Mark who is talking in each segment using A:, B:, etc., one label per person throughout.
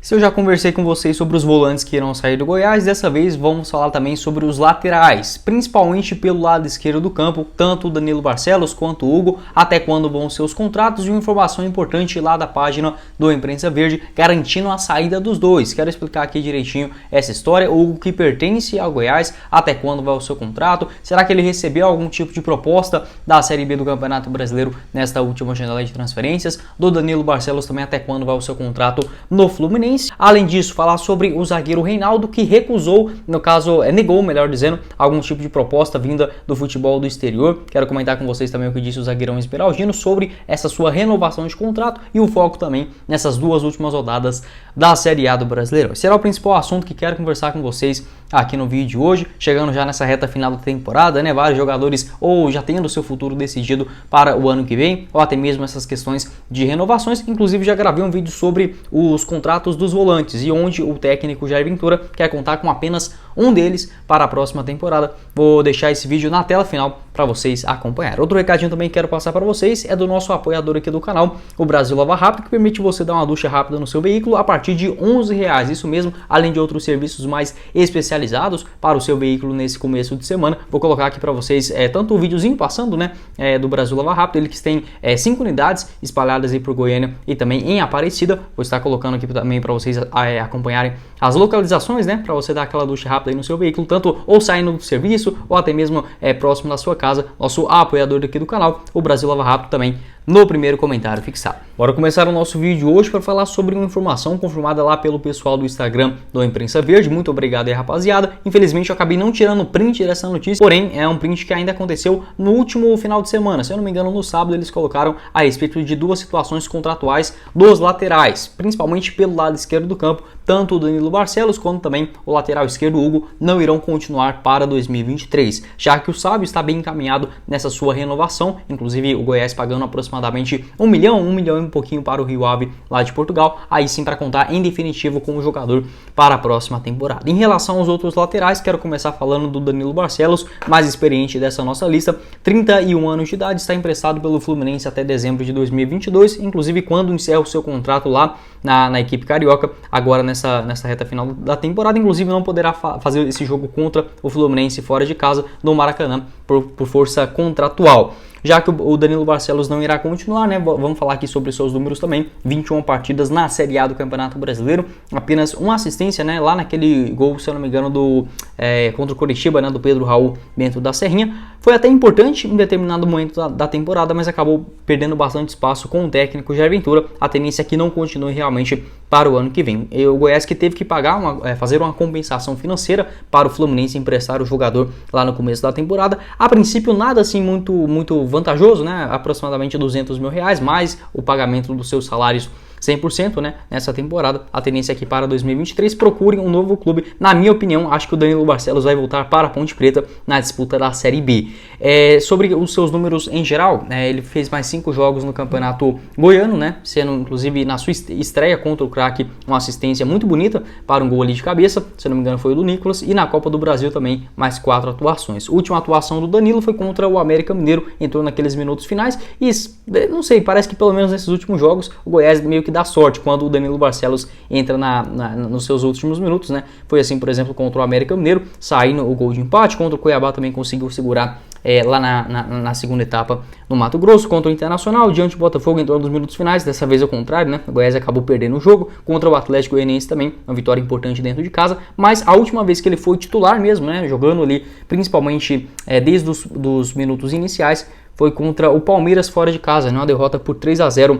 A: Se eu já conversei com vocês sobre os volantes que irão sair do Goiás, dessa vez vamos falar também sobre os laterais, principalmente pelo lado esquerdo do campo, tanto o Danilo Barcelos quanto o Hugo, até quando vão ser os contratos, e uma informação importante lá da página do Imprensa Verde, garantindo a saída dos dois. Quero explicar aqui direitinho essa história. O Hugo, que pertence ao Goiás, até quando vai o seu contrato? Será que ele recebeu algum tipo de proposta da Série B do Campeonato Brasileiro nesta última janela de transferências? Do Danilo Barcelos também, até quando vai o seu contrato no Fluminense? Além disso, falar sobre o zagueiro Reinaldo, que recusou, no caso, negou, melhor dizendo, algum tipo de proposta vinda do futebol do exterior. Quero comentar com vocês também o que disse o zagueirão Esmeraldino sobre essa sua renovação de contrato e o foco também nessas duas últimas rodadas da Série A do Brasileiro. Esse será o principal assunto que quero conversar com vocês aqui no vídeo de hoje, chegando já nessa reta final da temporada, né? Vários jogadores ou já tendo o seu futuro decidido para o ano que vem, ou até mesmo essas questões de renovações. Inclusive já gravei um vídeo sobre os contratos dos volantes e onde o técnico Jair Ventura quer contar com apenas um deles para a próxima temporada. Vou deixar esse vídeo na tela final para vocês acompanhar. Outro recadinho também que quero passar para vocês é do nosso apoiador aqui do canal, o Brasil Lava Rápido, que permite você dar uma ducha rápida no seu veículo a partir de R$11, isso mesmo, além de outros serviços mais especializados para o seu veículo nesse começo de semana. Vou colocar aqui para vocês tanto o videozinho passando, né, do Brasil Lava Rápido, ele que tem 5 unidades espalhadas aí por Goiânia e também em Aparecida. Vou estar colocando aqui também para vocês acompanharem as localizações, né, para você dar aquela ducha rápida aí no seu veículo, tanto ou saindo do serviço ou até mesmo próximo da sua casa. Nosso apoiador aqui do canal, o Brasil Lava Rápido, também no primeiro comentário fixado. Bora começar o nosso vídeo hoje para falar sobre uma informação confirmada lá pelo pessoal do Instagram do Imprensa Verde. Muito obrigado aí, rapaziada. Infelizmente eu acabei não tirando o print dessa notícia, porém é um print que ainda aconteceu no último final de semana. Se eu não me engano, no sábado eles colocaram a respeito de duas situações contratuais dos laterais, principalmente pelo lado esquerdo do campo. Tanto o Danilo Barcelos quanto também o lateral esquerdo Hugo não irão continuar para 2023, já que o Sábio está bem encaminhado nessa sua renovação, inclusive o Goiás pagando aproximadamente 1 milhão e um pouquinho para o Rio Ave lá de Portugal, aí sim para contar em definitivo com o jogador para a próxima temporada. Em relação aos outros laterais, quero começar falando do Danilo Barcelos, mais experiente dessa nossa lista, 31 anos de idade, está emprestado pelo Fluminense até dezembro de 2022, inclusive quando encerra o seu contrato lá na equipe carioca, agora nessa reta final da temporada. Inclusive não poderá fazer esse jogo contra o Fluminense fora de casa no Maracanã por força contratual. Já que o Danilo Barcelos não irá continuar, né? Vamos falar aqui sobre seus números também. 21 partidas na Série A do Campeonato Brasileiro, apenas uma assistência, né? Lá naquele gol, se eu não me engano, contra o Coritiba, né? Do Pedro Raul dentro da Serrinha. Foi até importante em determinado momento da temporada, mas acabou perdendo bastante espaço com o técnico Jair Ventura. A tendência é que não continue realmente para o ano que vem. O Goiás que teve que fazer uma compensação financeira para o Fluminense emprestar o jogador lá no começo da temporada. A princípio nada assim muito vantajoso, né? Aproximadamente R$200 mil, mais o pagamento dos seus salários 100%, né, nessa temporada. A tendência é que para 2023 procurem um novo clube. Na minha opinião, acho que o Danilo Barcelos vai voltar para a Ponte Preta na disputa da Série B. Sobre os seus números em geral, ele fez mais 5 jogos no Campeonato Goiano, né, sendo inclusive na sua estreia contra o Craque uma assistência muito bonita para um gol ali de cabeça, se não me engano foi o do Nicolas, e na Copa do Brasil também mais 4 atuações. A última atuação do Danilo foi contra o América Mineiro, entrou naqueles minutos finais e não sei, parece que pelo menos nesses últimos jogos o Goiás meio que dá sorte quando o Danilo Barcelos entra nos seus últimos minutos, né? Foi assim, por exemplo, contra o América Mineiro, saindo o gol de empate. Contra o Cuiabá também conseguiu segurar lá na segunda etapa no Mato Grosso. Contra o Internacional, diante do Botafogo, entrou nos minutos finais, dessa vez ao contrário, né? O Goiás acabou perdendo o jogo. Contra o Atlético Goianiense também, uma vitória importante dentro de casa, mas a última vez que ele foi titular mesmo, né? Jogando ali, principalmente desde os minutos iniciais, foi contra o Palmeiras fora de casa, né? Uma derrota por 3-0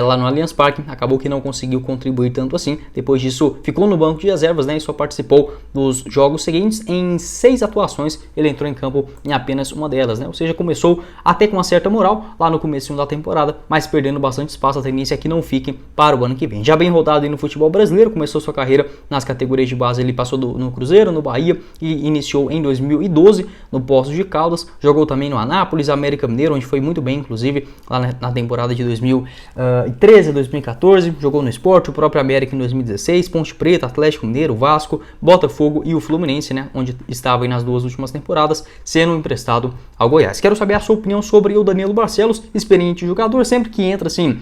A: lá no Allianz Parque. Acabou que não conseguiu contribuir tanto assim. Depois disso ficou no banco de reservas, né, e só participou dos jogos seguintes. Em 6 atuações ele entrou em campo em apenas uma delas, né? Ou seja, começou até com uma certa moral lá no começo da temporada, mas perdendo bastante espaço. A tendência é que não fique para o ano que vem. Já bem rodado aí no futebol brasileiro, começou sua carreira nas categorias de base. Ele passou no Cruzeiro, no Bahia, e iniciou em 2012 no Poços de Caldas. Jogou também no Anápolis, América Mineiro, onde foi muito bem, inclusive lá na temporada de 2000 2013 a 2014, jogou no Sport, o próprio América em 2016, Ponte Preta, Atlético Mineiro, Vasco, Botafogo e o Fluminense, né, onde estava aí nas duas últimas temporadas, sendo emprestado ao Goiás. Quero saber a sua opinião sobre o Danilo Barcelos, experiente jogador, sempre que entra assim,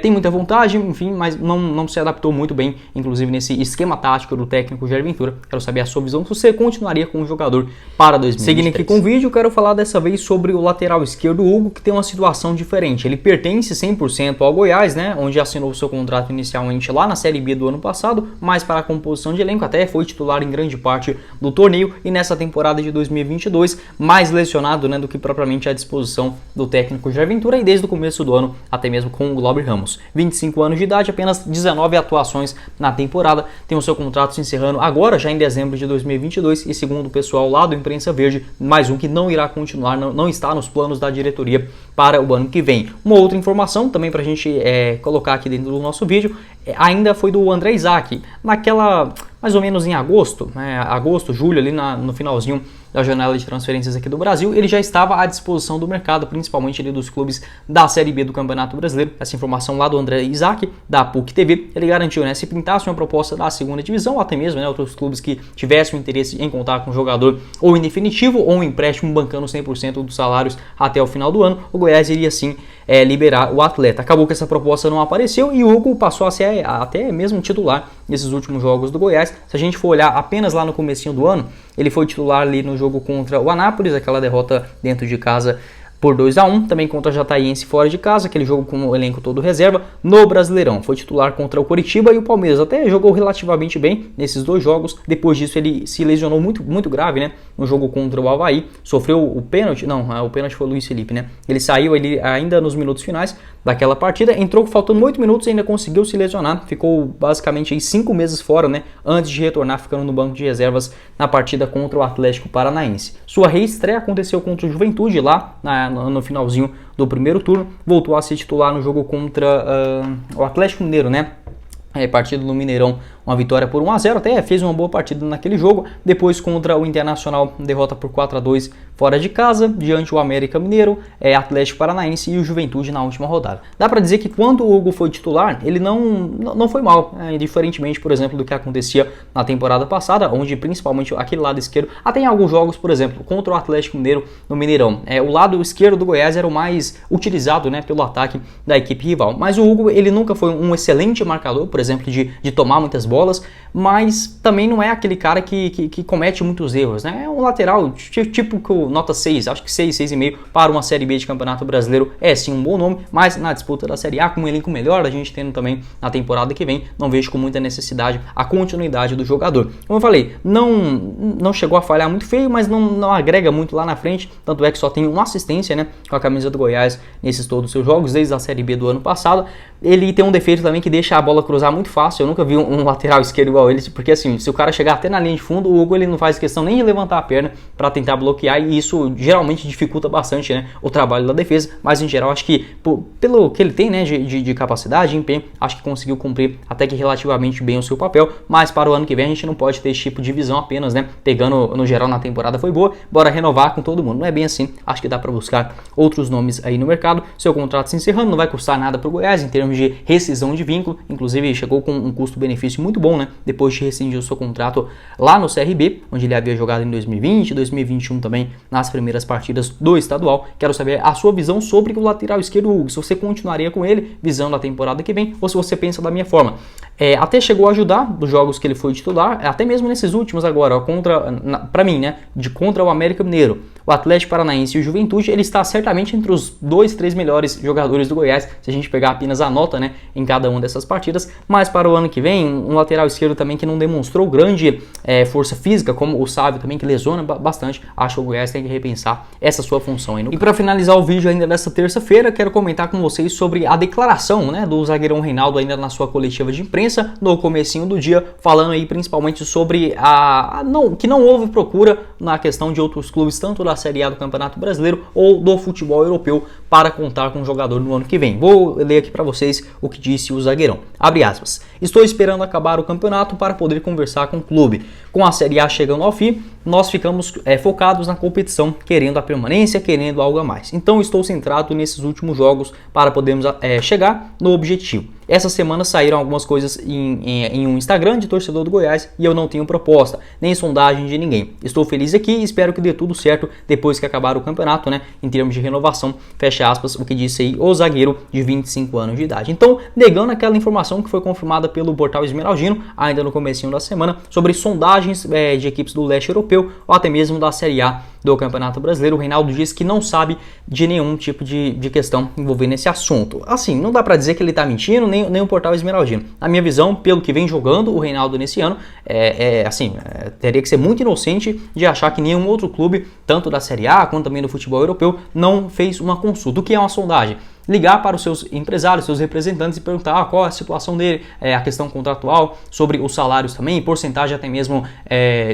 A: tem muita vontade, enfim, mas não se adaptou muito bem, inclusive nesse esquema tático do técnico Jair Ventura. Quero saber a sua visão, se você continuaria com o jogador para 2023. Seguindo aqui com o vídeo, quero falar dessa vez sobre o lateral esquerdo Hugo, que tem uma situação diferente. Ele pertence 100% ao Goiás, né, onde assinou o seu contrato inicialmente lá na Série B do ano passado, mas para a composição de elenco até foi titular em grande parte do torneio e nessa temporada de 2022 mais lesionado, né, do que propriamente à disposição do técnico Jair Ventura, e desde o começo do ano até mesmo com o Glauber Ramos. 25 anos de idade, apenas 19 atuações na temporada, tem o seu contrato se encerrando agora já em dezembro de 2022 e segundo o pessoal lá do Imprensa Verde, mais um que não irá continuar, não está nos planos da diretoria para o ano que vem. Uma outra informação também para a gente colocar aqui dentro do nosso vídeo, ainda foi do André Isaac, naquela mais ou menos em agosto, julho, ali no finalzinho da janela de transferências aqui do Brasil, ele já estava à disposição do mercado, principalmente ali dos clubes da Série B do Campeonato Brasileiro. Essa informação lá do André Isaac, da PUC TV, ele garantiu, né, se pintasse uma proposta da segunda divisão, ou até mesmo, né, outros clubes que tivessem o interesse em contar com o jogador ou em definitivo, ou um empréstimo bancando 100% dos salários até o final do ano, o Goiás iria sim liberar o atleta. Acabou que essa proposta não apareceu e o Hugo passou a ser até mesmo titular nesses últimos jogos do Goiás. Se a gente for olhar apenas lá no comecinho do ano, ele foi titular ali no jogo contra o Anápolis, aquela derrota dentro de casa por 2-1, também contra a Jataiense fora de casa, aquele jogo com o elenco todo reserva. No Brasileirão, foi titular contra o Coritiba e o Palmeiras, até jogou relativamente bem nesses dois jogos. Depois disso ele se lesionou muito grave, né, no jogo contra o Avaí, sofreu o pênalti, o pênalti foi o Luiz Felipe, né, ele saiu ainda nos minutos finais daquela partida, entrou faltando 8 minutos e ainda conseguiu se lesionar, ficou basicamente aí 5 meses fora, né, antes de retornar, ficando no banco de reservas na partida contra o Atlético Paranaense. Sua reestreia aconteceu contra o Juventude lá no finalzinho do primeiro turno, voltou a ser titular no jogo contra o Atlético Mineiro, né? Partido no Mineirão, uma vitória por 1-0, até fez uma boa partida naquele jogo. Depois contra o Internacional, derrota por 4-2 fora de casa, diante o América Mineiro, Atlético Paranaense e o Juventude na última rodada. Dá para dizer que quando o Hugo foi titular, ele não foi mal, diferentemente, por exemplo, do que acontecia na temporada passada, onde principalmente aquele lado esquerdo, até em alguns jogos, por exemplo, contra o Atlético Mineiro no Mineirão, o lado esquerdo do Goiás era o mais utilizado, né, pelo ataque da equipe rival. Mas o Hugo, ele nunca foi um excelente marcador, por exemplo, de tomar muitas bolas, mas também não é aquele cara que comete muitos erros, né? É um lateral tipo nota 6, acho que 6,5 para uma Série B de Campeonato Brasileiro é sim um bom nome, mas na disputa da Série A, com um elenco melhor, a gente tendo também na temporada que vem, não vejo com muita necessidade a continuidade do jogador. Como eu falei, não chegou a falhar muito feio, mas não agrega muito lá na frente, tanto é que só tem uma assistência, né, com a camisa do Goiás nesses todos os seus jogos, desde a Série B do ano passado. Ele tem um defeito também que deixa a bola cruzar muito fácil. Eu nunca vi um lateral esquerdo igual ele, porque assim, se o cara chegar até na linha de fundo, o Hugo ele não faz questão nem de levantar a perna para tentar bloquear, e isso geralmente dificulta bastante, né, o trabalho da defesa. Mas em geral, acho que pelo que ele tem, né, de capacidade, de empenho, acho que conseguiu cumprir até que relativamente bem o seu papel. Mas para o ano que vem a gente não pode ter esse tipo de visão apenas, né, pegando no geral na temporada foi boa, bora renovar com todo mundo. Não é bem assim, acho que dá para buscar outros nomes aí no mercado. Seu contrato se encerrando, não vai custar nada para o Goiás em termos de rescisão de vínculo, inclusive chegou com um custo-benefício muito bom, né, depois de rescindir o seu contrato lá no CRB, onde ele havia jogado em 2020, 2021 também nas primeiras partidas do estadual. Quero saber a sua visão sobre o lateral esquerdo Hugo, se você continuaria com ele visando a temporada que vem, ou se você pensa da minha forma. Até chegou a ajudar dos jogos que ele foi titular, até mesmo nesses últimos agora, para mim, né, contra o América Mineiro, o Atlético Paranaense e o Juventude, ele está certamente entre os 2, 3 melhores jogadores do Goiás, se a gente pegar apenas a nota, né, em cada uma dessas partidas. Mas para o ano que vem, um lateral esquerdo também que não demonstrou grande força física, como o Sávio também, que lesiona bastante, acho que o Goiás tem que repensar essa sua função aí. E para finalizar o vídeo ainda dessa terça-feira, quero comentar com vocês sobre a declaração, né, do zagueirão Reinaldo ainda na sua coletiva de imprensa, no comecinho do dia, falando aí principalmente sobre que não houve procura na questão de outros clubes, tanto da Série A do Campeonato Brasileiro ou do futebol europeu para contar com o jogador no ano que vem. Vou ler aqui para vocês o que disse o zagueirão. Abre aspas. Estou esperando acabar o campeonato para poder conversar com o clube. Com a Série A chegando ao fim, nós ficamos focados na competição, querendo a permanência, querendo algo a mais. Então estou centrado nesses últimos jogos para podermos chegar no objetivo. Essa semana saíram algumas coisas em um Instagram de torcedor do Goiás e eu não tenho proposta, nem sondagem de ninguém. Estou feliz aqui e espero que dê tudo certo depois que acabar o campeonato, né? Em termos de renovação, fecha aspas, o que disse aí o zagueiro de 25 anos de idade. Então, negando aquela informação que foi confirmada pelo portal Esmeraldino, ainda no comecinho da semana, sobre sondagens de equipes do leste europeu ou até mesmo da Série A do Campeonato Brasileiro, o Reinaldo diz que não sabe de nenhum tipo de questão envolvendo esse assunto. Assim, não dá pra dizer que ele tá mentindo, nem o portal Esmeraldino. Na minha visão, pelo que vem jogando o Reinaldo nesse ano, teria que ser muito inocente de achar que nenhum outro clube, tanto da Série A quanto também do futebol europeu, não fez uma consulta. O que é uma sondagem? Ligar para os seus empresários, seus representantes e perguntar qual é a situação dele, a questão contratual, sobre os salários também, porcentagem até mesmo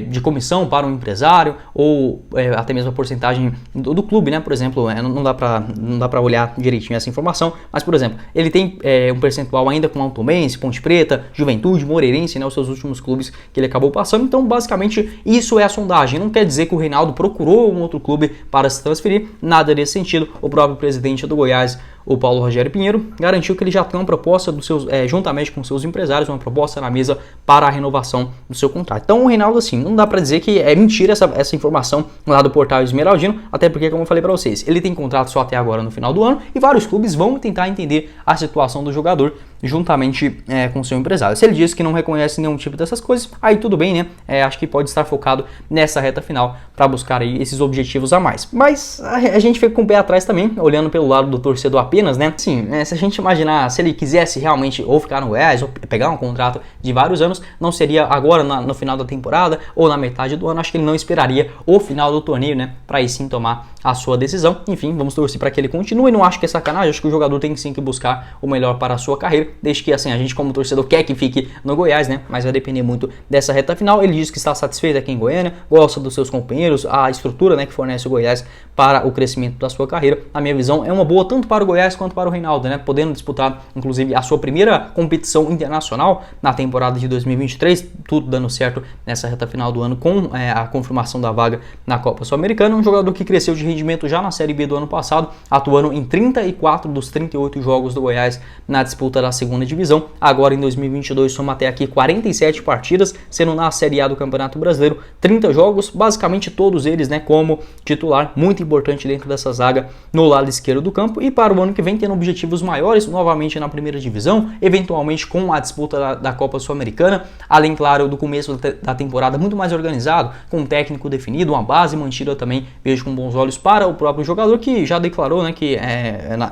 A: de comissão para um empresário ou até mesmo a porcentagem do clube, né? Por exemplo, não dá para olhar direitinho essa informação, mas por exemplo, ele tem um percentual ainda com Altomense, Ponte Preta, Juventude, Moreirense, né? Os seus últimos clubes que ele acabou passando. Então, basicamente, isso é a sondagem. Não quer dizer que o Reinaldo procurou um outro clube para se transferir, nada nesse sentido. O próprio presidente do Goiás, o Paulo Rogério Pinheiro, garantiu que ele já tem uma proposta dos seus, juntamente com seus empresários, uma proposta na mesa para a renovação do seu contrato. Então o Reinaldo, assim, não dá para dizer que é mentira essa informação lá do portal Esmeraldino, até porque, como eu falei para vocês, ele tem contrato só até agora no final do ano e vários clubes vão tentar entender a situação do jogador juntamente com seu empresário. Se ele diz que não reconhece nenhum tipo dessas coisas, aí tudo bem, né? Acho que pode estar focado nessa reta final para buscar aí esses objetivos a mais. Mas a gente fica com o pé atrás também, olhando pelo lado do torcedor apenas, né? Sim, se a gente imaginar, se ele quisesse realmente ou ficar no Goiás ou pegar um contrato de vários anos, não seria agora no final da temporada ou na metade do ano. Acho que ele não esperaria o final do torneio, né? Para aí sim tomar a sua decisão. Enfim, vamos torcer para que ele continue. Não acho que é sacanagem, acho que o jogador tem sim que buscar o melhor para a sua carreira, desde que assim a gente como torcedor quer que fique no Goiás, né? Mas vai depender muito dessa reta final. Ele diz que está satisfeito aqui em Goiânia, gosta dos seus companheiros, a estrutura, né, que fornece o Goiás para o crescimento da sua carreira. Na minha visão, é uma boa tanto para o Goiás quanto para o Reinaldo, né? Podendo disputar, inclusive, a sua primeira competição internacional na temporada de 2023, tudo dando certo nessa reta final do ano com a confirmação da vaga na Copa Sul-Americana. Um jogador que cresceu de rendimento já na Série B do ano passado, atuando em 34 dos 38 jogos do Goiás na disputa da segunda divisão. Agora em 2022 soma até aqui 47 partidas, sendo na Série A do Campeonato Brasileiro 30 jogos, basicamente todos eles, né, como titular, muito importante dentro dessa zaga no lado esquerdo do campo. E para o ano que vem tendo objetivos maiores, novamente na primeira divisão, eventualmente com a disputa da Copa Sul-Americana, além, claro, do começo da temporada muito mais organizado, com um técnico definido, uma base mantida também, vejo com bons olhos para o próprio jogador, que já declarou, né, que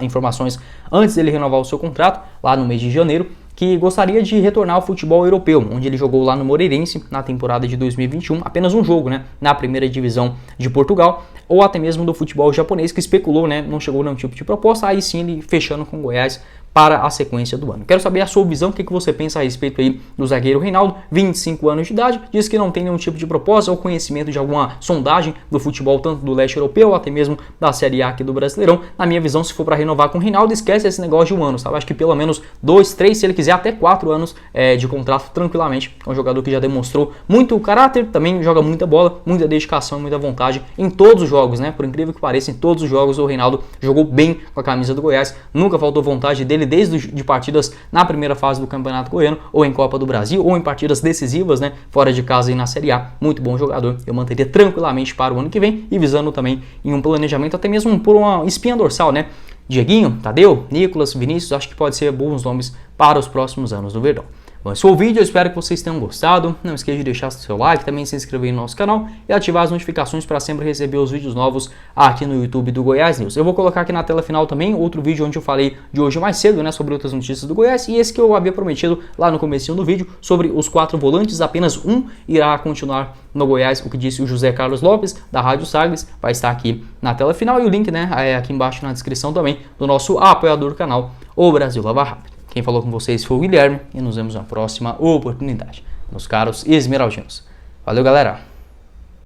A: informações antes dele renovar o seu contrato, lá no mês de janeiro, que gostaria de retornar ao futebol europeu, onde ele jogou lá no Moreirense na temporada de 2021, apenas um jogo, né, na primeira divisão de Portugal, ou até mesmo do futebol japonês, que especulou, né, não chegou a nenhum tipo de proposta, aí sim ele fechando com o Goiás para a sequência do ano. Quero saber a sua visão, o que você pensa a respeito aí do zagueiro Reinaldo, 25 anos de idade, diz que não tem nenhum tipo de proposta ou conhecimento de alguma sondagem do futebol, tanto do leste europeu, ou até mesmo da Série A aqui do Brasileirão. Na minha visão, se for para renovar com o Reinaldo, esquece esse negócio de um ano, sabe? Acho que pelo menos 2, 3, se ele quiser até 4 anos de contrato tranquilamente. É um jogador que já demonstrou muito caráter, também joga muita bola, muita dedicação, muita vontade em todos os jogos, né? Por incrível que pareça, em todos os jogos o Reinaldo jogou bem com a camisa do Goiás, nunca faltou vontade dele, desde de partidas na primeira fase do Campeonato Goiano, ou em Copa do Brasil, ou em partidas decisivas, né, fora de casa e na Série A. Muito bom jogador, eu manteria tranquilamente para o ano que vem, e visando também em um planejamento, até mesmo por uma espinha dorsal, né, Dieguinho, Tadeu, Nicolas, Vinícius, acho que pode ser bons nomes para os próximos anos do Verdão. Bom, esse foi o vídeo, eu espero que vocês tenham gostado. Não esqueça de deixar seu like, também se inscrever no nosso canal e ativar as notificações para sempre receber os vídeos novos aqui no YouTube do Goiás News. Eu vou colocar aqui na tela final também outro vídeo onde eu falei de hoje mais cedo, né, sobre outras notícias do Goiás, e esse que eu havia prometido lá no comecinho do vídeo sobre os 4 volantes, apenas um irá continuar no Goiás, o que disse o José Carlos Lopes da Rádio Sagres, vai estar aqui na tela final, e o link, né, aqui embaixo na descrição também do nosso apoiador do canal, o Brasil Lava Rápido. Quem falou com vocês foi o Guilherme e nos vemos na próxima oportunidade, meus caros esmeraldinos. Valeu, galera!